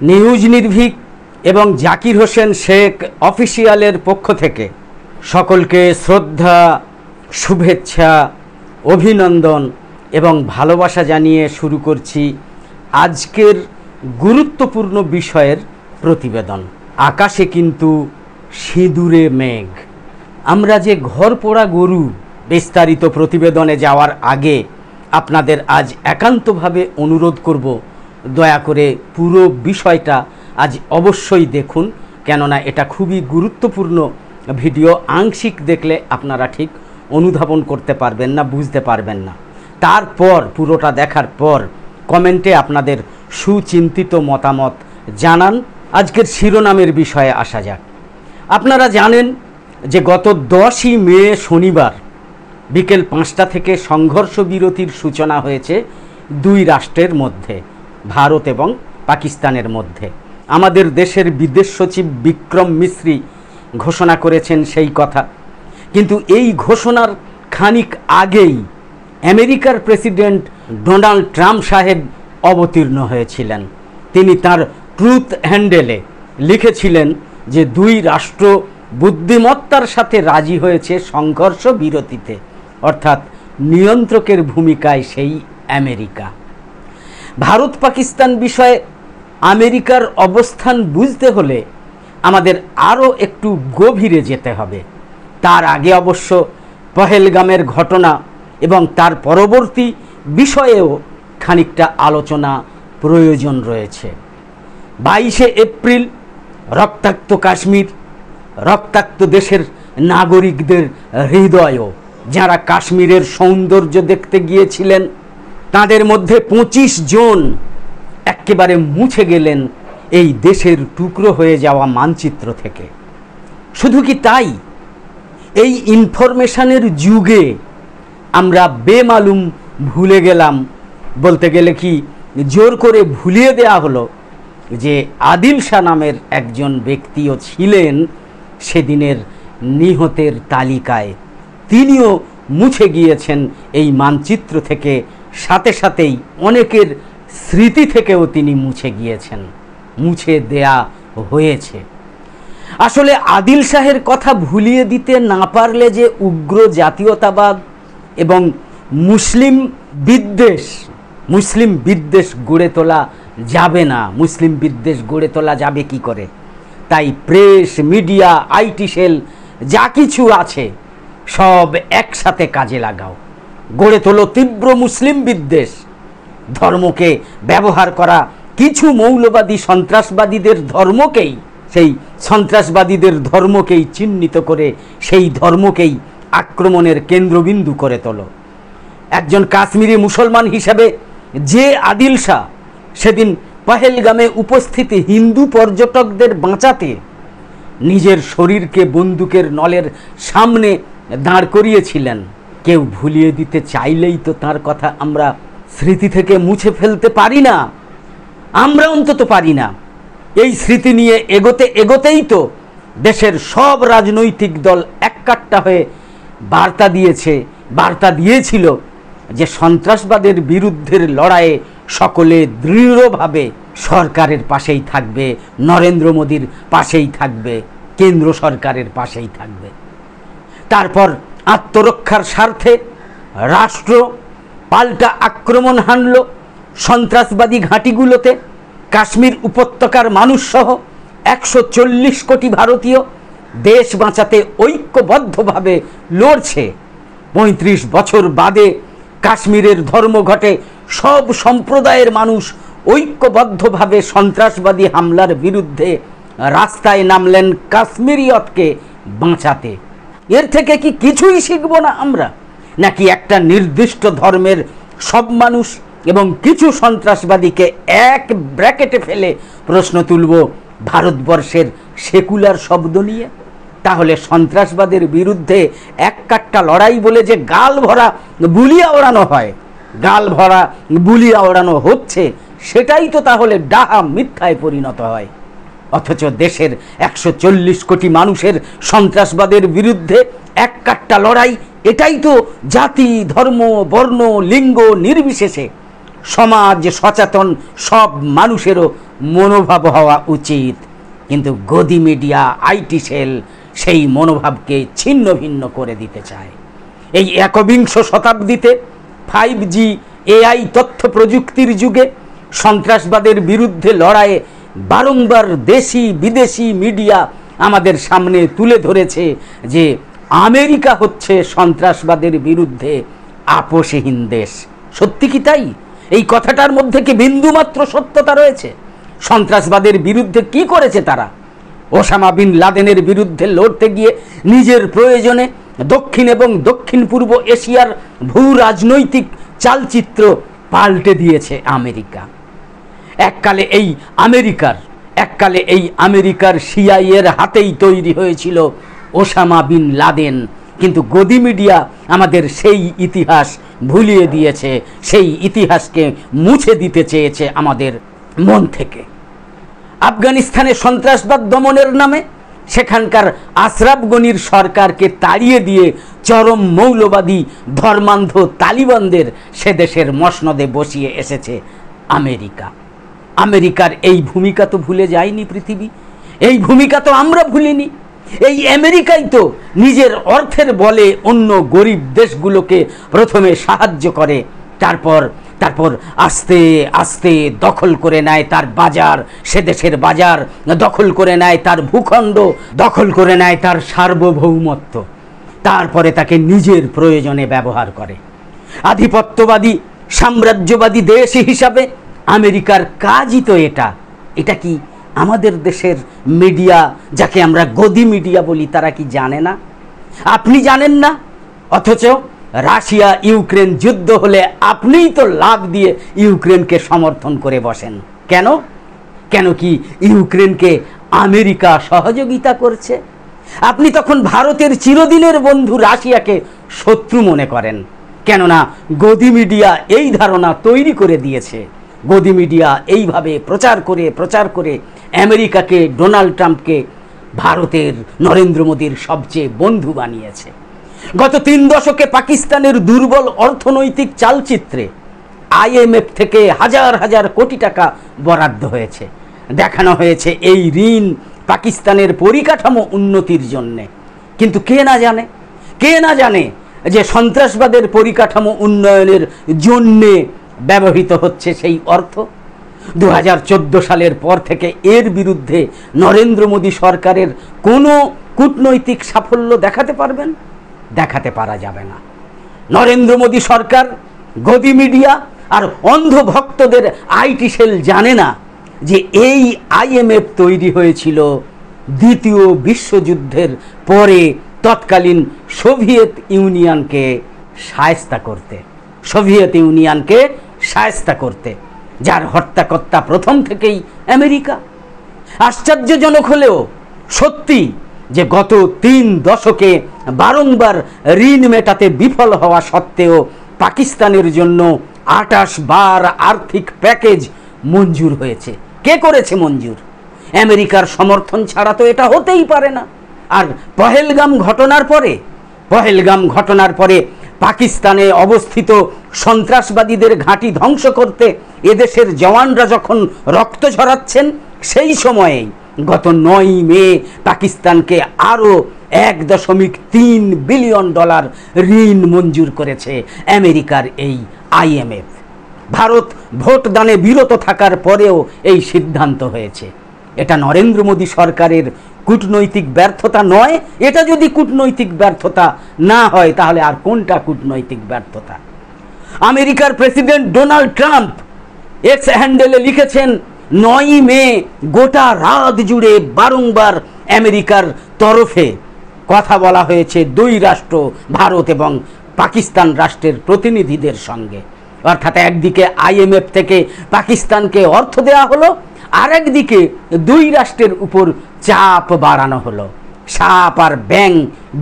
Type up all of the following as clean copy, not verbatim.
News Nirbhik এবং জাকির হোসেন শেখ অফিসিয়ালের পক্ষ থেকে সকলকে শ্রদ্ধা, শুভেচ্ছা, অভিনন্দন এবং ভালোবাসা জানিয়ে শুরু করছি আজকের গুরুত্বপূর্ণ বিষয়ের প্রতিবেদন। আকাশে কিন্তু সিঁদুরে মেঘ। আমরা যে ঘর পোড়া গরু, বিস্তারিত প্রতিবেদনে যাওয়ার আগে আপনাদের আজ একান্তভাবে অনুরোধ করব, দয়া করে পুরো বিষয়টা আজ অবশ্যই দেখুন, কেননা এটা খুবই গুরুত্বপূর্ণ ভিডিও। আংশিক দেখলে আপনারা ঠিক অনুধাবন করতে পারবেন না, বুঝতে পারবেন না। তারপর পুরোটা দেখার পর কমেন্টে আপনাদের সুচিন্তিত মতামত জানান। আজকের শিরোনামের বিষয়ে আসা যাক। আপনারা জানেন যে গত 10ই মে শনিবার বিকেল 5টা থেকে সংঘর্ষ বিরতির সূচনা হয়েছে দুই রাষ্ট্রের মধ্যে, ভারত এবং পাকিস্তানের মধ্যে। আমাদের দেশের বিদেশ সচিব বিক্রম মিশ্রি ঘোষণা করেছেন সেই কথা, কিন্তু এই ঘোষণার খানিক আগেই আমেরিকার প্রেসিডেন্ট ডোনাল্ড ট্রাম্প সাহেব অবতীর্ণ হয়েছিলেন। তিনি তার ট্রুথ হ্যান্ডেলে লিখেছিলেন যে দুই রাষ্ট্র বুদ্ধিমত্তার সাথে রাজি হয়েছে সংঘর্ষ বিরতিতে, অর্থাৎ নিয়ন্ত্রকের ভূমিকায় সেই আমেরিকা। ভারত পাকিস্তান বিষয়ে আমেরিকার অবস্থান বুঝতে হলে আমাদের আরও একটু গভীরে যেতে হবে। তার আগে অবশ্য পহেলগামের ঘটনা এবং তার পরবর্তী বিষয়েও খানিকটা আলোচনা প্রয়োজন রয়েছে। 22শে এপ্রিল রক্তাক্ত কাশ্মীর, রক্তাক্ত দেশের নাগরিকদের হৃদয়ও, যারা কাশ্মীরের সৌন্দর্য দেখতে গিয়েছিলেন, তাদের মধ্যে 25 জন একেবারে মুছে গেলেন এই দেশের টুকরো হয়ে যাওয়া মানচিত্র থেকে। শুধু কি তাই, এই ইনফরমেশনের যুগে আমরা বেমালুম ভুলে গেলাম, বলতে গেলে কি জোর করে ভুলিয়ে দেয়া হলো যে আদিল শাহ নামের একজন ব্যক্তিও ছিলেন সেদিনের নিহতের তালিকায়। তিনিও মুছে গিয়েছেন এই মানচিত্র থেকে, সাথে সাথেই অনেকের স্মৃতি থেকেও তিনি মুছে গিয়েছেন, মুছে দেয়া হয়েছে। আসলে আদিল শাহের কথা ভুলিয়ে দিতে না পারলে যে উগ্র জাতীয়তাবাদ এবং মুসলিম বিদ্বেষ গড়ে তোলা যাবে না। মুসলিম বিদ্বেষ গড়ে তোলা যাবে কি করে? তাই প্রেস, মিডিয়া, আইটি সেল যা কিছু আছে সব একসাথে কাজে লাগাও, গড়ে তোলো তীব্র মুসলিম বিদ্বেষ। ধর্মকে ব্যবহার করা কিছু মৌলবাদী সন্ত্রাসবাদীদের ধর্মকেই, সেই সন্ত্রাসবাদীদের ধর্মকেই চিহ্নিত করে সেই ধর্মকেই আক্রমণের কেন্দ্রবিন্দু করে তোলো। একজন কাশ্মীরি মুসলমান হিসাবে যে আদিল শাহ সেদিন পহেলগামে উপস্থিত হিন্দু পর্যটকদের বাঁচাতে নিজের শরীরকে বন্দুকের নলের সামনে দাঁড় করিয়েছিলেন, কেউ ভুলিয়ে দিতে চাইলেই তো তার কথা আমরা স্মৃতি থেকে মুছে ফেলতে পারি না। আমরা অন্তত পারি না। এই স্মৃতি নিয়ে এগোতেই তো দেশের সব রাজনৈতিক দল এককাট্টা হয়ে বার্তা দিয়েছিল যে সন্ত্রাসবাদের বিরুদ্ধের লড়াইয়ে সকলে দৃঢ়ভাবে সরকারের পাশেই থাকবে, নরেন্দ্র মোদীর পাশেই থাকবে, কেন্দ্র সরকারের পাশেই থাকবে। তারপর আত্মরক্ষার স্বার্থে রাষ্ট্র পাল্টা আক্রমণ হানল সন্ত্রাসবাদী ঘাঁটিগুলোতে। কাশ্মীর উপত্যকার মানুষসহ 140 কোটি ভারতীয় দেশ বাঁচাতে ঐক্যবদ্ধভাবে লড়ছে। 35 বছর বাদে কাশ্মীরের ধর্মঘটে সব সম্প্রদায়ের মানুষ ঐক্যবদ্ধভাবে সন্ত্রাসবাদী হামলার বিরুদ্ধে রাস্তায় নামলেন কাশ্মীরিয়তকে বাঁচাতে। এর থেকে কি কিছুই শিখব না আমরা? নাকি একটা নির্দিষ্ট ধর্মের সব মানুষ এবং কিছু সন্ত্রাসবাদীকে এক ব্র্যাকেটে ফেলে প্রশ্ন তুলব ভারতবর্ষের সেকুলার শব্দ নিয়ে? তাহলে সন্ত্রাসবাদের বিরুদ্ধে এক কাট্টা লড়াই বলে যে গাল ভরা বুলিয়া ওড়ানো হয়, গাল ভরা বুলিয়া ওড়ানো হচ্ছে, সেটাই তো তাহলে ডাহা মিথ্যায় পরিণত হয়। অথচ দেশের 140 কোটি মানুষের সন্ত্রাসবাদের বিরুদ্ধে এক কাট্টা লড়াই, এটাই তো জাতি, ধর্ম, বর্ণ, লিঙ্গ নির্বিশেষে সমাজ সচেতন সব মানুষেরও মনোভাব হওয়া উচিত। কিন্তু গদি মিডিয়া, আইটি সেল সেই মনোভাবকে ছিন্ন ভিন্ন করে দিতে চায়। এই একবিংশ শতাব্দীতে 5G AI তথ্য প্রযুক্তির যুগে সন্ত্রাসবাদের বিরুদ্ধে লড়াইয়ে বারংবার দেশি বিদেশি মিডিয়া আমাদের সামনে তুলে ধরেছে যে আমেরিকা হচ্ছে সন্ত্রাসবাদের বিরুদ্ধে আপোষহীন দেশ। সত্যি কি তাই? এই কথাটার মধ্যে কি বিন্দুমাত্র সত্যতা রয়েছে? সন্ত্রাসবাদের বিরুদ্ধে কি করেছে তারা? ওসামা বিন লাদেনের বিরুদ্ধে লড়তে গিয়ে নিজের প্রয়োজনে দক্ষিণ এবং দক্ষিণ পূর্ব এশিয়ার ভূ রাজনৈতিক চালচিত্র পাল্টে দিয়েছে আমেরিকা। এককালে এই আমেরিকার সিআইএর হাতেই তৈরি হয়েছিল ওসামা বিন লাদেন। কিন্তু গদি মিডিয়া আমাদের সেই ইতিহাস ভুলিয়ে দিয়েছে, সেই ইতিহাসকে মুছে দিতে চেয়েছে আমাদের মন থেকে। আফগানিস্তানে সন্ত্রাসবাদ দমনের নামে সেখানকার আশরাফ গনির সরকারকে তাড়িয়ে দিয়ে চরম মৌলবাদী ধর্মান্ধ তালিবানদের সে দেশের মসনদে বসিয়ে এসেছে আমেরিকা। আমেরিকার এই ভূমিকা তো ভুলে যায়নি পৃথিবী, এই ভূমিকা তো আমরা ভুলিনি। এই আমেরিকাই তো নিজের অর্থের বলে অন্য গরিব দেশগুলোকে প্রথমে সাহায্য করে, তারপর আস্তে আস্তে দখল করে নেয় তার বাজার, সে দেশের বাজার দখল করে নেয়, তার ভূখণ্ড দখল করে নেয়, তার সার্বভৌমত্ব, তারপরে তাকে নিজের প্রয়োজনে ব্যবহার করে। আধিপত্যবাদী সাম্রাজ্যবাদী দেশ হিসাবে আমেরিকার কাজই তো এটা। এটা কি আমাদের দেশের মিডিয়া, যাকে আমরা গদি মিডিয়া বলি, তারা কি জানে না? আপনি জানেন না? অথচ রাশিয়া ইউক্রেন যুদ্ধ হলে আপনিই তো লাফ দিয়ে ইউক্রেনকে সমর্থন করে বসেন। কেন কি ইউক্রেনকে আমেরিকা সহযোগিতা করছে? আপনি তখন ভারতের চিরদিনের বন্ধু রাশিয়াকে শত্রু মনে করেন। কেননা গদি মিডিয়া এই ধারণা তৈরি করে দিয়েছে। গদি মিডিয়া এইভাবে প্রচার করে আমেরিকাকে, ডোনাল্ড ট্রাম্পকে ভারতের নরেন্দ্র মোদীর সবচেয়ে বন্ধু বানিয়েছে। গত 3 দশকে পাকিস্তানের দুর্বল অর্থনৈতিক চালচিত্রে IMF থেকে হাজার হাজার কোটি টাকা বরাদ্দ হয়েছে। দেখানো হয়েছে এই ঋণ পাকিস্তানের পরিকাঠামো উন্নতির জন্যে। কিন্তু কে না জানে যে সন্ত্রাসবাদের পরিকাঠামো উন্নয়নের জন্যে ব্যবহৃত হচ্ছে সেই অর্থ। 2014 সালের পর থেকে এর বিরুদ্ধে নরেন্দ্র মোদী সরকারের কোনো কূটনৈতিক সাফল্য দেখাতে পারা যাবে না। নরেন্দ্র মোদী সরকার, গদি মিডিয়া আর অন্ধ ভক্তদের আইটি সেল জানে না যে এই IMF তৈরি হয়েছিল দ্বিতীয় বিশ্বযুদ্ধের পরে তৎকালীন সোভিয়েত ইউনিয়নকে শায়েস্তা করতে, যার হত্যাকর্তা প্রথম থেকেই আমেরিকা। আশ্চর্যজনক হলেও সত্যি যে গত 3 দশকে বারংবার ঋণ মেটাতে বিফল হওয়া সত্ত্বেও পাকিস্তানের জন্য 28 বার আর্থিক প্যাকেজ মঞ্জুর হয়েছে। কে করেছে মঞ্জুর? আমেরিকার সমর্থন ছাড়া তো এটা হতেই পারে না। আর পহেলগাম ঘটনার পরে পাকিস্তানে অবস্থিত সন্ত্রাসবাদীদের ঘাঁটি ধ্বংস করতে এদেশের জওয়ানরা যখন রক্ত ঝরাচ্ছেন, সেই সময়েই গত 9 মে পাকিস্তানকে আরও $1.3 বিলিয়ন ঋণ মঞ্জুর করেছে আমেরিকার এই IMF। ভারত ভোটদানে বিরত থাকার পরেও এই সিদ্ধান্ত হয়েছে। এটা নরেন্দ্র মোদী সরকারের কূটনৈতিক ব্যর্থতা নয়। এটা যদি কূটনৈতিক ব্যর্থতা না হয় তাহলে আর কোনটা কূটনৈতিক ব্যর্থতা? আমেরিকার প্রেসিডেন্ট ডোনাল্ড ট্রাম্প এক্স হ্যান্ডেলে লিখেছেন, 9 মে গোটা রাত জুড়ে বারংবার আমেরিকার তরফে কথা বলা হয়েছে 2 রাষ্ট্র ভারত এবং পাকিস্তান রাষ্ট্রের প্রতিনিধিদের সঙ্গে। অর্থাৎ একদিকে IMF থেকে পাকিস্তানকে অর্থ দেওয়া হলো, আর একদিকে 2 রাষ্ট্রের উপর চাপ বাড়ানো হলো। সাপ আর ব্যাং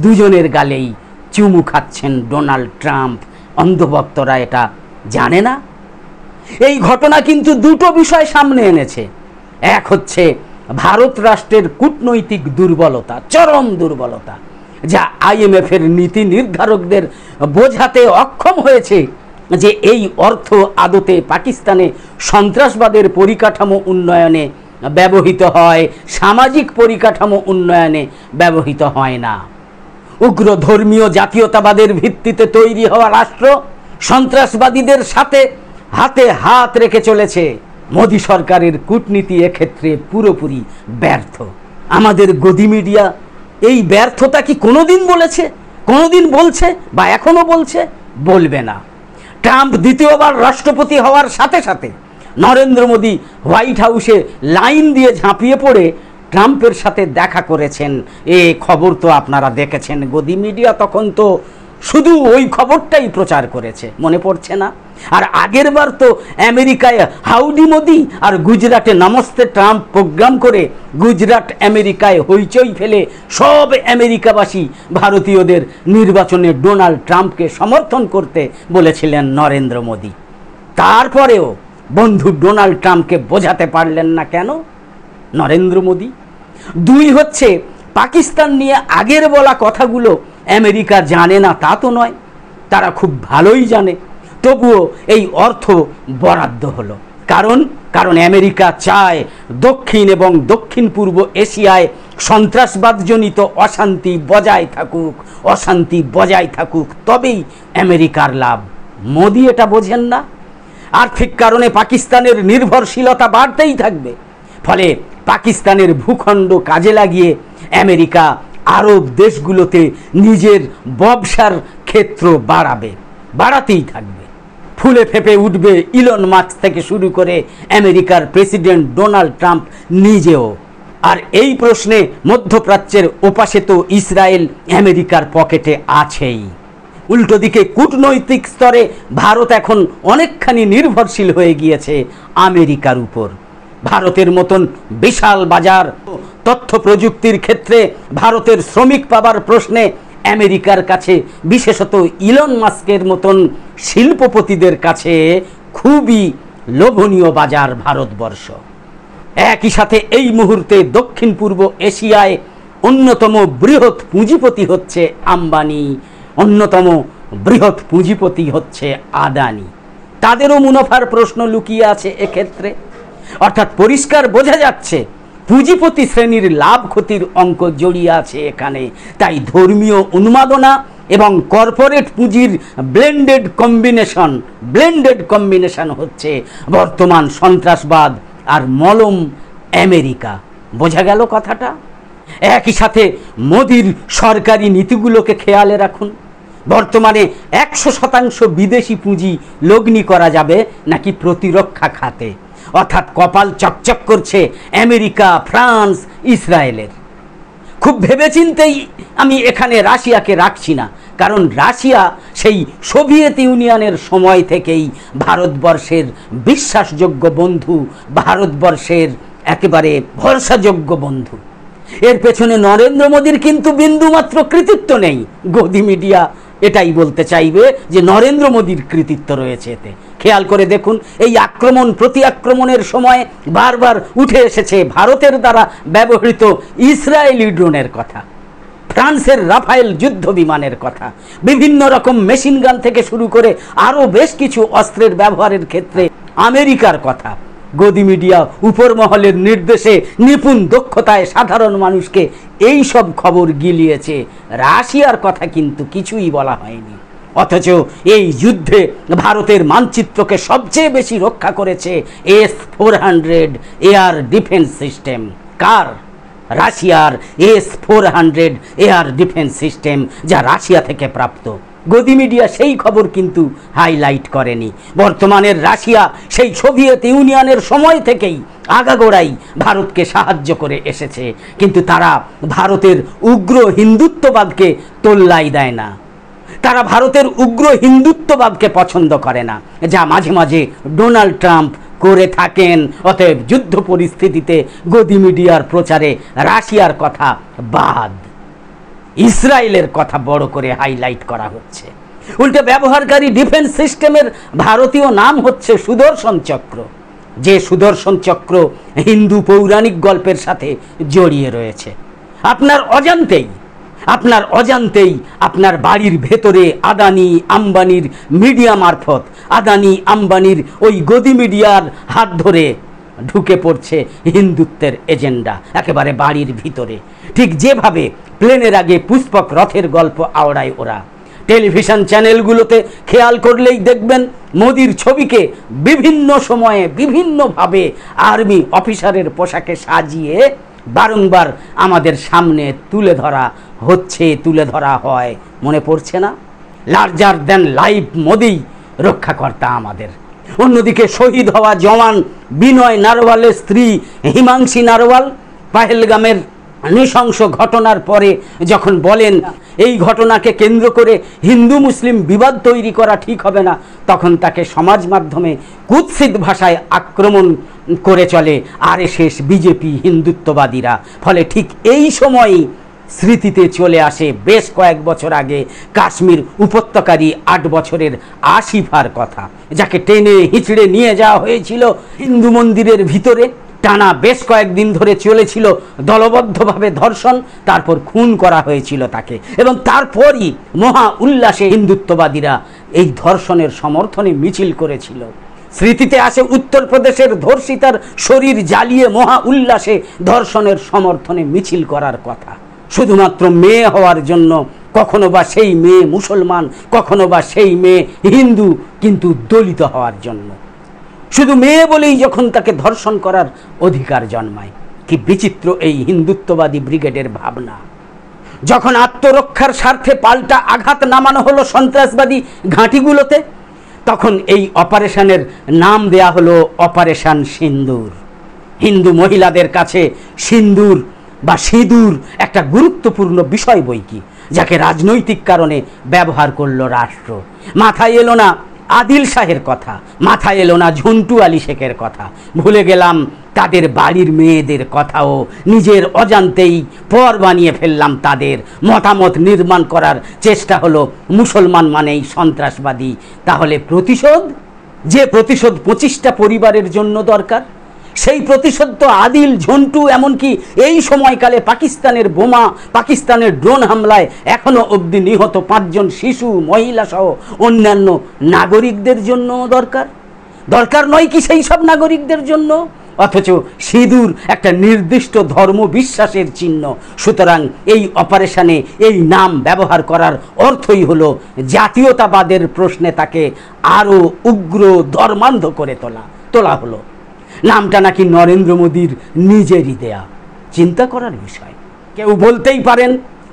দুজনের গালেই চুমু খাচ্ছেন ডোনাল্ড ট্রাম্প। অন্ধভক্তরা এটা জানে না। এই ঘটনা কিন্তু 2টো বিষয় সামনে এনেছে। এক হচ্ছে ভারত রাষ্ট্রের কূটনৈতিক দুর্বলতা, চরম দুর্বলতা, যা IMF এর নীতি নির্ধারকদের বোঝাতে অক্ষম হয়েছে যে এই অর্থ আদতে পাকিস্তানে সন্ত্রাসবাদের পরিকাঠামো উন্নয়নে ব্যবহৃত হয়, সামাজিক পরিকাঠামো উন্নয়নে ব্যবহৃত হয় না। উগ্র ধর্মীয় জাতীয়তাবাদের ভিত্তিতে তৈরি হওয়া রাষ্ট্র সন্ত্রাসবাদীদের সাথে হাতে হাত রেখে চলেছে। মোদী সরকারের কূটনীতি এক্ষেত্রে পুরোপুরি ব্যর্থ। আমাদের গদি মিডিয়া এই ব্যর্থতা কি কোনোদিন বলেছে, কোনোদিন বলছে বা এখনো বলছে? বলবে না। ট্রাম্প দ্বিতীয়বার রাষ্ট্রপতি হওয়ার সাথে সাথে নরেন্দ্র মোদী হোয়াইট হাউসে লাইন দিয়ে ঝাঁপিয়ে পড়ে ট্রাম্পের সাথে দেখা করেছেন। এ খবর তো আপনারা দেখেছেন। গদি মিডিয়া তখন তো শুধু ওই খবরটাই প্রচার করেছে, মনে পড়ছে না? আর আগের বার তো আমেরিকায় হাউডি মোদি আর গুজরাটে নমস্তে ট্রাম্প প্রোগ্রাম করে গুজরাট আমেরিকায় হইচই ফেলে সব আমেরিকাবাসী ভারতীয়দের নির্বাচনে ডোনাল্ড ট্রাম্পকে সমর্থন করতে বলেছিলেন নরেন্দ্র মোদি। তারপরেও বন্ধু ডোনাল্ড ট্রাম্পকে বোঝাতে পারলেন না কেন নরেন্দ্র মোদি? দুই হচ্ছে, পাকিস্তান নিয়ে আগের বলা কথাগুলো আমেরিকা জানে না তা তো নয়, তারা খুব ভালোই জানে। তবুও এই অর্থ বরাদ্দ হলো। কারণ আমেরিকা চায় দক্ষিণ এবং দক্ষিণ পূর্ব এশিয়ায় সন্ত্রাসবাদজনিত অশান্তি বজায় থাকুক, তবেই আমেরিকার লাভ। মোদি এটা বোঝেন না। আর্থিক কারণে পাকিস্তানের নির্ভরশীলতা বাড়তেই থাকবে। ফলে পাকিস্তানের ভূখণ্ড কাজে লাগিয়ে আমেরিকা আরব দেশগুলোতে নিজের ব্যবসার ক্ষেত্র বাড়াতেই থাকবে। ফুলে ফেপে উঠবে ইলন মাস্ক থেকে শুরু করে আমেরিকার প্রেসিডেন্ট ডোনাল্ড ট্রাম্প নিজেও। আর এই প্রশ্নে মধ্যপ্রাচ্যের ওপাশে তো ইসরায়েল আমেরিকার পকেটে আছেই। উল্টো দিকে কূটনৈতিক স্তরে ভারত এখন অনেকখানি নির্ভরশীল হয়ে গিয়েছে আমেরিকার উপর। ভারতের মতন বিশাল বাজার, তথ্য প্রযুক্তির ক্ষেত্রে ভারতের শ্রমিক পাবার প্রশ্নে আমেরিকার কাছে, বিশেষত ইলন মাস্কের মতন শিল্পপতিদের কাছে খুবই লোভনীয় বাজার ভারতবর্ষ। একই সাথে এই মুহূর্তে দক্ষিণ পূর্ব এশিয়ায় অন্যতম বৃহৎ পুঁজিপতি হচ্ছে আম্বানি, অন্যতম বৃহৎ পুঁজিপতি হচ্ছে আদানি। তাদেরও মুনাফার প্রশ্ন লুকিয়ে আছে এক্ষেত্রে। অর্থাৎ পরিষ্কার বোঝা যাচ্ছে পুঁজিপতি শ্রেণীর লাভ ক্ষতির অঙ্ক জড়িয়ে আছে এখানে। তাই ধর্মীয় উন্মাদনা এবং কর্পোরেট পুঁজির ব্লেন্ডেড কম্বিনেশন হচ্ছে বর্তমান সন্ত্রাসবাদ আর মলম আমেরিকা। বোঝা গেল কথাটা? একই সাথে মোদির সরকারি নীতিগুলোকে খেয়ালে রাখুন। বর্তমানে 100% বিদেশি পুঁজি লগ্নি করা যাবে নাকি প্রতিরক্ষা খাতে। অর্থাৎ কপাল চকচক করছে আমেরিকা, ফ্রান্স, ইসরায়েলের। খুব ভেবেচিন্তেই আমি এখানে রাশিয়াকে রাখছি না, কারণ রাশিয়া সেই সোভিয়েত ইউনিয়নের সময় থেকেই ভারতবর্ষের বিশ্বাসযোগ্য বন্ধু, ভারতবর্ষের একেবারে ভরসাযোগ্য বন্ধু। এর পেছনে নরেন্দ্র মোদীর কিন্তু বিন্দুমাত্র কৃতিত্ব নেই। গদি মিডিয়া এটাই বলতে চাইবে যে নরেন্দ্র মোদীর কৃতিত্ব রয়েছে এতে। খেয়াল করে দেখুন, এই আক্রমণ প্রতি আক্রমণের সময় বারবার উঠে এসেছে ভারতের দ্বারা ব্যবহৃত ইসরায়েলি ড্রোনের কথা, ফ্রান্সের রাফায়েল যুদ্ধ বিমানের কথা, বিভিন্ন রকম মেশিন গান থেকে শুরু করে আরও বেশ কিছু অস্ত্রের ব্যবহারের ক্ষেত্রে আমেরিকার কথা। গদি মিডিয়া উপর মহলের নির্দেশে নিপুণ দক্ষতায় সাধারণ মানুষকে এই সব খবর গিলিয়েছে। রাশিয়ার কথা কিন্তু কিছুই বলা হয়নি। অথচ এই যুদ্ধে ভারতের মানচিত্রকে সবচেয়ে বেশি রক্ষা করেছে S-400 এয়ার ডিফেন্স সিস্টেম। কার? রাশিয়ার S-400 এয়ার ডিফেন্স সিস্টেম, যা রাশিয়া থেকে প্রাপ্ত। গদি মিডিয়া সেই খবর কিন্তু হাইলাইট করেনি। বর্তমানের রাশিয়া সেই সোভিয়েত ইউনিয়নের সময় থেকেই আগাগোড়াই ভারতকে সাহায্য করে এসেছে, কিন্তু তারা ভারতের উগ্র হিন্দুত্ববাদকে তোল্লাই দেয় না। তারা ভারতের উগ্র হিন্দুত্ববাদকে পছন্দ করে না, যা মাঝে মাঝে ডোনাল্ড ট্রাম্প করে থাকেন। অতএব যুদ্ধ পরিস্থিতিতে গদি মিডিয়ার প্রচারে রাশিয়ার কথা বাদ, ইসরায়েলের কথা বড় করে হাইলাইট করা হচ্ছে। উল্টে ব্যবহারকারী ডিফেন্স সিস্টেমের ভারতীয় নাম হচ্ছে সুদর্শন চক্র, যে সুদর্শন চক্র হিন্দু পৌরাণিক গল্পের সাথে জড়িয়ে রয়েছে। আপনার অজান্তেই আপনার অজান্তেই আপনার বাড়ির ভেতরে আদানি আম্বানির মিডিয়া মারফত, আদানি আম্বানির ওই গদি মিডিয়ার হাত ধরে ঢুকে পড়ছে হিন্দুত্বের এজেন্ডা একেবারে বাড়ির ভিতরে। ঠিক যেভাবে প্লেনের আগে পুষ্পক রথের গল্প আওড়ায় ওরা, টেলিভিশন চ্যানেলগুলোতে খেয়াল করলেই দেখবেন মোদির ছবিকে বিভিন্ন সময়ে বিভিন্নভাবে আর্মি অফিসারের পোশাকে সাজিয়ে বারংবার আমাদের সামনে তুলে ধরা হচ্ছে, তুলে ধরা হয়। মনে পড়ছে না? লার্জার দ্যান লাইফ মোদি রক্ষাকর্তা আমাদের। অন্যদিকে শহীদ হওয়া জওয়ান বিনয় নারওয়ালের স্ত্রী হিমাংশী নারওয়াল পাহেলগামের নৃশংস ঘটনার পরে যখন বলেন এই ঘটনাকে কেন্দ্র করে হিন্দু মুসলিম বিবাদ তৈরি করা ঠিক হবে না, তখন তাকে সমাজ মাধ্যমে কুৎসিত ভাষায় আক্রমণ করে চলে আরএসএস, বিজেপি, হিন্দুত্ববাদীরা। ফলে ঠিক এই সময়ই স্মৃতিতে চলে আসে বেশ কয়েক বছর আগে কাশ্মীর উপত্যকারই 8 বছরের আসিফার কথা, যাকে টেনে হিঁচড়ে নিয়ে যাওয়া হয়েছিল হিন্দু মন্দিরের ভিতরে। টানা বেশ কয়েকদিন ধরে চলেছিল দলবদ্ধভাবে ধর্ষণ, তারপর খুন করা হয়েছিল তাকে, এবং তারপরই মহা উল্লাসে হিন্দুত্ববাদীরা এই ধর্ষণের সমর্থনে মিছিল করেছিল। স্মৃতিতে আসে উত্তরপ্রদেশের ধর্ষিতার শরীর জ্বালিয়ে মহা উল্লাসে ধর্ষণের সমর্থনে মিছিল করার কথা, শুধুমাত্র মেয়ে হওয়ার জন্য। কখনো বা সেই মেয়ে মুসলমান, কখনো বা সেই মেয়ে হিন্দু, কিন্তু দলিত হওয়ার জন্য। শুধু মেয়ে বলেই যখন তাকে ধর্ষণ করার অধিকার জন্মায়। কি বিচিত্র এই হিন্দুত্ববাদী ব্রিগেডের ভাবনা। যখন আত্মরক্ষার স্বার্থে পাল্টা আঘাত নামানো হলো সন্ত্রাসবাদী ঘাঁটিগুলোতে, তখন এই অপারেশনের নাম দেয়া হলো অপারেশন সিন্দুর। হিন্দু মহিলাদের কাছে সিন্দুর বা সিঁদুর একটা গুরুত্বপূর্ণ বিষয় বই কি, যাকে রাজনৈতিক কারণে ব্যবহার করলো রাষ্ট্র। মাথায় এলো না আদিল শাহের কথা, মাথায় এলো না ঝন্টু আলী শেখের কথা, ভুলে গেলাম তাদের বাড়ির মেয়েদের কথাও। নিজের অজান্তেই পর বানিয়ে ফেললাম তাদের। মতামত নির্মাণ করার চেষ্টা হলো মুসলমান মানেই সন্ত্রাসবাদী। তাহলে প্রতিশোধ, যে প্রতিশোধ 25টা পরিবারের জন্য দরকার, সেই প্রতিশোধ তো আদিল, ঝন্টু, এমনকি এই সময়কালে পাকিস্তানের বোমা, পাকিস্তানের ড্রোন হামলায় এখনো অবধি নিহত 5 জন শিশু, মহিলা সহ অন্যান্য নাগরিকদের জন্য দরকার। দরকার নয় কি সেই সব নাগরিকদের জন্য? অথচ সিঁদুর একটা নির্দিষ্ট ধর্ম বিশ্বাসের চিহ্ন। সুতরাং এই অপারেশনে এই নাম ব্যবহার করার অর্থই হলো জাতীয়তাবাদের প্রশ্নে তাকে আরও উগ্র, ধর্মান্ধ করে তোলা হলো। নামটা নাকি নরেন্দ্র মোদীর নিজেরই দেয়া। চিন্তা করার বিষয়। কেউ বলতেই পারেন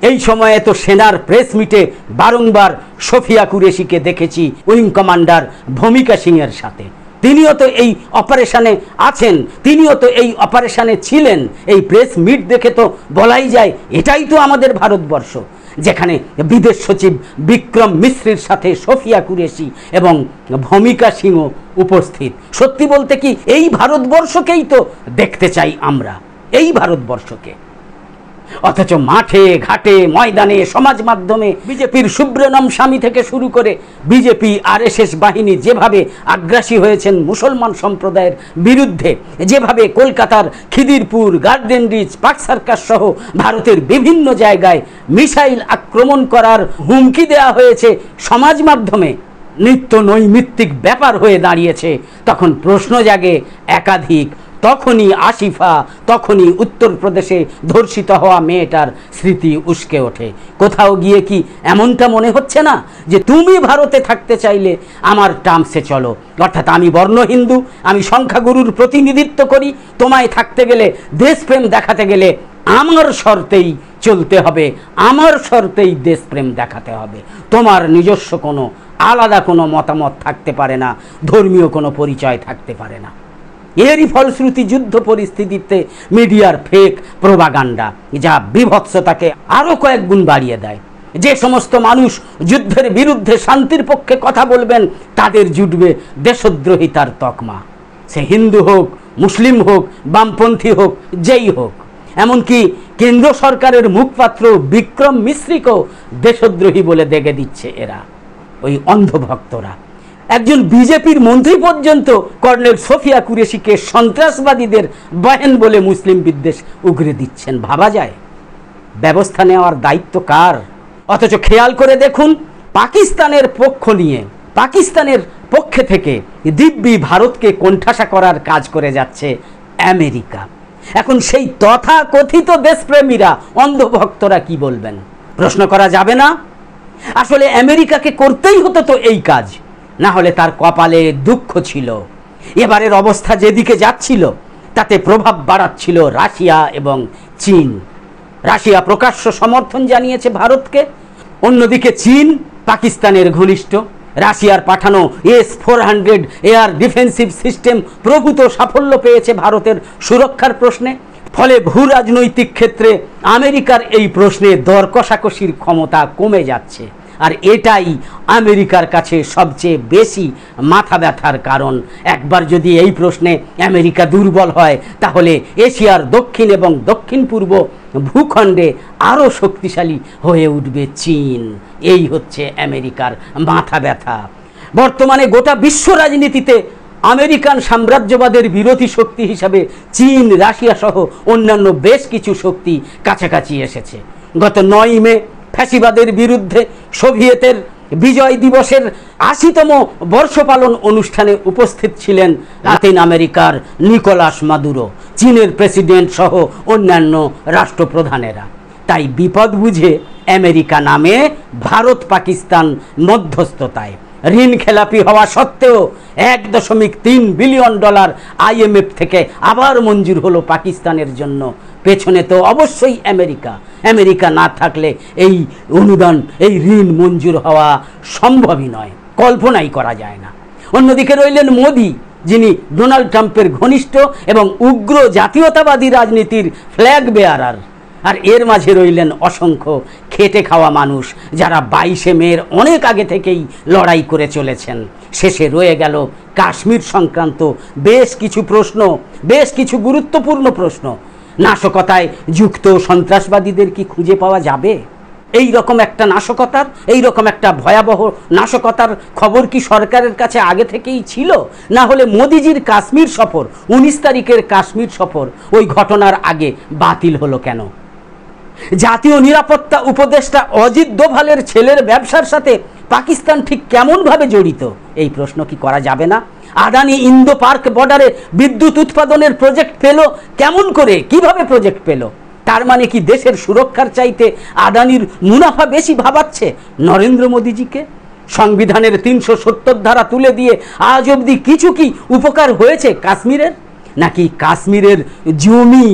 এই সময়ে তো সেনার প্রেস মিটে বারংবার সোফিয়া কুরেশিকে দেখেছি উইং কমান্ডার ভূমিকা সিংয়ের সাথে। তিনিও তো এই অপারেশনে আছেন, তিনিও তো এই অপারেশনে ছিলেন। এই প্রেস মিট দেখে তো বলাই যায় এটাই তো আমাদের ভারতবর্ষ, যেখানে বিদেশ সচিব বিক্রম মিশ্রির সাথে সোফিয়া কুরেশি এবং ভূমিকা সিংহ উপস্থিত। সত্যি বলতে কি এই ভারতবর্ষকেই তো দেখতে চাই আমরা, এই ভারতবর্ষকে। অথচ মাঠে ঘাটে ময়দানে সমাজ মাধ্যমে বিজেপির সুব্রনম স্বামী থেকে শুরু করে বিজেপি আরএসএস বাহিনী যেভাবে আগ্রাসী হয়েছেন মুসলমান সম্প্রদায়ের বিরুদ্ধে, যেভাবে কলকাতার Khidirpur, Garden Reach, Park Circus সহ ভারতের বিভিন্ন জায়গায় মিসাইল আক্রমণ করার হুমকি দেওয়া হয়েছে সমাজ মাধ্যমে, নিত্য নৈমিত্তিক ব্যাপার হয়ে দাঁড়িয়েছে, তখন প্রশ্ন জাগে একাধিক। তখনই আসিফা, তখনই উত্তরপ্রদেশে ধর্ষিত হওয়া মেয়েটার স্মৃতি উস্কে ওঠে। কোথাও গিয়ে কি এমনটা মনে হচ্ছে না যে তুমি ভারতে থাকতে চাইলে আমার টার্মসে চলো, অর্থাৎ আমি বর্ণ হিন্দু, আমি সংখ্যাগুরুর প্রতিনিধিত্ব করি, তোমায় থাকতে গেলে, দেশপ্রেম দেখাতে গেলে আমার শর্তেই চলতে হবে, আমার শর্তেই দেশপ্রেম দেখাতে হবে। তোমার নিজস্ব কোনো আলাদা কোনো মতামত থাকতে পারে না, ধর্মীয় কোনো পরিচয় থাকতে পারে না। এরই ফলশ্রুতি যুদ্ধ পরিস্থিতিতে মিডিয়ার ফেক প্রোপাগান্ডা, যা বিভৎসতাকে আরও কয়েক গুণ বাড়িয়ে দেয়। যে সমস্ত মানুষ যুদ্ধের বিরুদ্ধে শান্তির পক্ষে কথা বলবেন তাদের জুটবে দেশদ্রোহিতার তকমা। সে হিন্দু হোক, মুসলিম হোক, বামপন্থী হোক, যেই হোক। এমনকি কেন্দ্র সরকারের মুখপাত্র বিক্রম মিশ্রিকেও দেশদ্রোহী বলে দেখে দিচ্ছে এরা, ওই অন্ধভক্তরা। একজন বিজেপির মন্ত্রী পর্যন্ত কর্নেল সোফিয়া কুরেশিকে সন্ত্রাসবাদীদের বাহেন বলে মুসলিম বিদ্বেষ উগরে দিচ্ছেন। ভাবা যায়? ব্যবস্থা নেওয়ার দায়িত্ব কার? অথচ খেয়াল করে দেখুন, পাকিস্তানের পক্ষ নিয়ে, পাকিস্তানের পক্ষে থেকে দিব্যি ভারতকে কোণঠাসা করার কাজ করে যাচ্ছে আমেরিকা। এখন সেই তথাকথিত দেশপ্রেমীরা, অন্ধভক্তরা কি বলবেন? প্রশ্ন করা যাবে না? আসলে আমেরিকাকে করতেই হতো তো এই কাজ, না হলে তার কপালে দুঃখ ছিল। এবারের অবস্থা যেদিকে যাচ্ছিল তাতে প্রভাব বাড়াচ্ছিল রাশিয়া এবং চীন। রাশিয়া প্রকাশ্য সমর্থন জানিয়েছে ভারতকে, অন্যদিকে চীন পাকিস্তানের ঘনিষ্ঠ। রাশিয়ার পাঠানো S-400 এয়ার ডিফেন্সিভ সিস্টেম প্রভূত সাফল্য পেয়েছে ভারতের সুরক্ষার প্রশ্নে। ফলে ভূ রাজনৈতিক ক্ষেত্রে আমেরিকার এই প্রশ্নে দর কষাকষির ক্ষমতা কমে যাচ্ছে। আর এটাই আমেরিকার কাছে সবচেয়ে বেশি মাথা ব্যথার কারণ। একবার যদি এই প্রশ্নে আমেরিকা দুর্বল হয়, তাহলে এশিয়ার দক্ষিণ এবং দক্ষিণ পূর্ব ভূখণ্ডে আরও শক্তিশালী হয়ে উঠবে চীন। এই হচ্ছে আমেরিকার মাথা ব্যথা। বর্তমানে গোটা বিশ্ব রাজনীতিতে আমেরিকান সাম্রাজ্যবাদের বিরোধী শক্তি হিসাবে চীন, রাশিয়া সহ অন্যান্য বেশ কিছু শক্তি কাছাকাছি এসেছে। গত 9 মে ফ্যাসিবাদের বিরুদ্ধে সোভিয়েতের বিজয় দিবসের 80তম বর্ষ পালন অনুষ্ঠানে উপস্থিত ছিলেন লাতিন আমেরিকার নিকোলাস মাদুরো, চীনের প্রেসিডেন্ট সহ অন্যান্য রাষ্ট্রপ্রধানেরা। তাই বিপদ বুঝে আমেরিকা নামে ভারত পাকিস্তান মধ্যস্থতায় ঋণ খেলাপি হওয়া সত্ত্বেও $1.3 বিলিয়ন IMF থেকে আবার মঞ্জুর হলো পাকিস্তানের জন্য। পেছনে তো অবশ্যই আমেরিকা। আমেরিকা না থাকলে এই অনুদান, এই ঋণ মঞ্জুর হওয়া সম্ভবই নয়, কল্পনাই করা যায় না। অন্যদিকে রইলেন মোদি, যিনি ডোনাল্ড ট্রাম্পের ঘনিষ্ঠ এবং উগ্র জাতীয়তাবাদী রাজনীতির ফ্ল্যাগ বেয়ারার। আর এর মাঝে রইলেন অসংখ্য খেটে খাওয়া মানুষ, যারা 22শে মের অনেক আগে থেকেই লড়াই করে চলেছেন। শেষে রয়ে গেল কাশ্মীর সংক্রান্ত বেশ কিছু প্রশ্ন, বেশ কিছু গুরুত্বপূর্ণ প্রশ্ন। নাশকতায় যুক্ত সন্ত্রাসবাদীদের কি খুঁজে পাওয়া যাবে? এই রকম একটা নাশকতার, এই রকম একটা ভয়াবহ নাশকতার খবর কি সরকারের কাছে আগে থেকেই ছিল? না হলে মোদিজির কাশ্মীর সফর, 19 তারিখের কাশ্মীর সফর, ওই ঘটনার আগে বাতিল হলো কেন? জাতীয় নিরাপত্তা উপদেষ্টা অজিত দোভালের ছেলের ব্যবসার সাথে পাকিস্তান ঠিক কেমনভাবে জড়িত? এই প্রশ্ন কি করা যাবে না? আদানি ইন্দো পার্ক বর্ডারে বিদ্যুৎ উৎপাদনের প্রজেক্ট পেল কেমন করে, কিভাবে প্রজেক্ট পেল? তার মানে কি দেশের সুরক্ষার চাইতে আদানির মুনাফা বেশি ভাবাচ্ছে নরেন্দ্র মোদীজিকে? সংবিধানের 370 ধারা তুলে দিয়ে আজ অবধি কিছু কি উপকার হয়েছে কাশ্মীরের? নাকি কাশ্মীরের জমি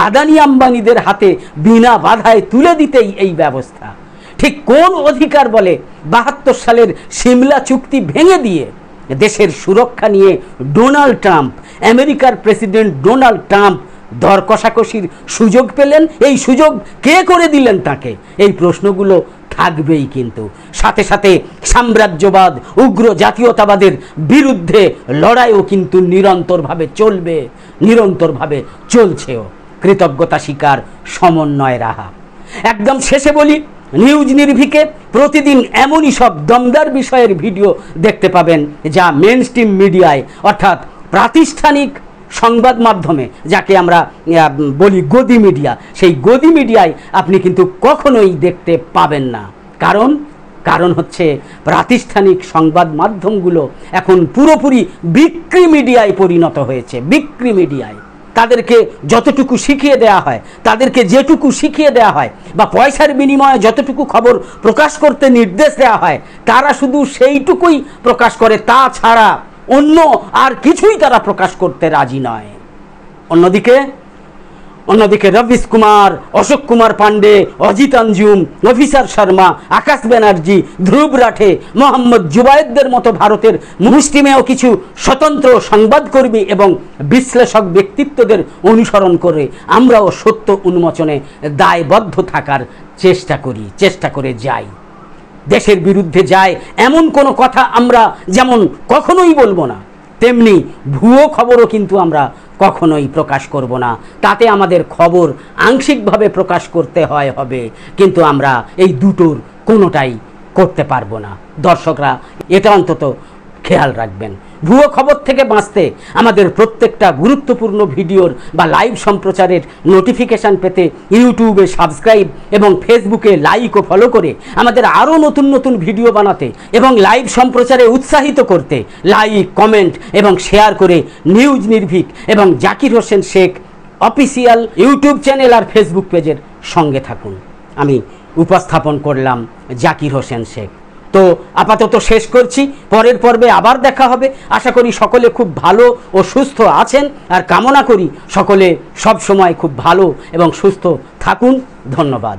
আদানি আম্বানিদের হাতে বিনা বাধায় তুলে দিতেই এই ব্যবস্থা? ঠিক কোন অধিকার বলে 72 সালের সিমলা চুক্তি ভেঙে দিয়ে দেশের সুরক্ষা নিয়ে ডোনাল্ড ট্রাম্প, আমেরিকার প্রেসিডেন্ট ডোনাল্ড ট্রাম্প দর কষাকষির সুযোগ পেলেন? এই সুযোগ কে করে দিলেন তাকে? এই প্রশ্নগুলো থাকবেই। কিন্তু সাথে সাথে সাম্রাজ্যবাদ, উগ্র জাতীয়তাবাদের বিরুদ্ধে লড়াইও কিন্তু নিরন্তরভাবে চলবে, নিরন্তরভাবে চলছেও। কৃতজ্ঞতা স্বীকার, সমন্বয় রাহা। একদম শেষে বলি, নিউজ নির্ভীকে প্রতিদিন এমনই সব দমদার বিষয়ের ভিডিও দেখতে পাবেন যা মেইনস্ট্রিম মিডিয়ায়, অর্থাৎ প্রাতিষ্ঠানিক সংবাদ মাধ্যমে, যাকে আমরা বলি গদি মিডিয়া, সেই গদি মিডিয়ায় আপনি কিন্তু কখনোই দেখতে পাবেন না। কারণ হচ্ছে প্রাতিষ্ঠানিক সংবাদ মাধ্যমগুলো এখন পুরোপুরি বিক্রি মিডিয়ায় পরিণত হয়েছে। বিক্রি মিডিয়ায় তাদেরকে যতটুকু শিখিয়ে দেওয়া হয়, তাদেরকে যেটুকু শিখিয়ে দেওয়া হয়, বা পয়সার বিনিময়ে যতটুকু খবর প্রকাশ করতে নির্দেশ দেওয়া হয়, তারা শুধু সেইটুকুই প্রকাশ করে, তা ছাড়া অন্য আর কিছুই তারা প্রকাশ করতে রাজি নয়। অন্যদিকে রবিশ কুমার, অশোক কুমার পান্ডে, অজিত আঞ্জুম, অফিসার শর্মা, আকাশ ব্যানার্জি, ধ্রুব রাঠে, মোহাম্মদ জুবায়েদদের মতো ভারতের মুষ্টিমেয় কিছু স্বতন্ত্র সংবাদকর্মী এবং বিশ্লেষক ব্যক্তিত্বদের অনুসরণ করে আমরাও সত্য উন্মোচনে দায়বদ্ধ থাকার চেষ্টা করে যাই। দেশের বিরুদ্ধে যায় এমন কোনো কথা আমরা যেমন কখনোই বলবো না, তেমনি ভুয়ো খবরও কিন্তু আমরা কখনোই প্রকাশ করব না। তাতে আমাদের খবর আংশিকভাবে প্রকাশ করতে হবে, কিন্তু আমরা এই দুটোর কোনোটাই করতে পারবো না। দর্শকরা এটা অন্তত খেয়াল রাখবেন। ভুয়ো খবর থেকে বাঁচতে আমাদের প্রত্যেকটা গুরুত্বপূর্ণ ভিডিওর বা লাইভ সম্প্রচারের নোটিফিকেশান পেতে ইউটিউবে সাবস্ক্রাইব এবং ফেসবুকে লাইক ও ফলো করে আমাদের আরও নতুন নতুন ভিডিও বানাতে এবং লাইভ সম্প্রচারে উৎসাহিত করতে লাইক, কমেন্ট এবং শেয়ার করে নিউজ নির্ভীক এবং Zakir Hossain Sheikh official YouTube channel আর ফেসবুক পেজের সঙ্গে থাকুন। আমি উপস্থাপন করলাম জাকির হোসেন শেখ। তো আপাতত শেষ করছি, পরের পর্বে আবার দেখা হবে। আশা করি সকলে খুব ভালো ও সুস্থ আছেন, আর কামনা করি সকলে সব সময় খুব ভালো এবং সুস্থ থাকুন। ধন্যবাদ।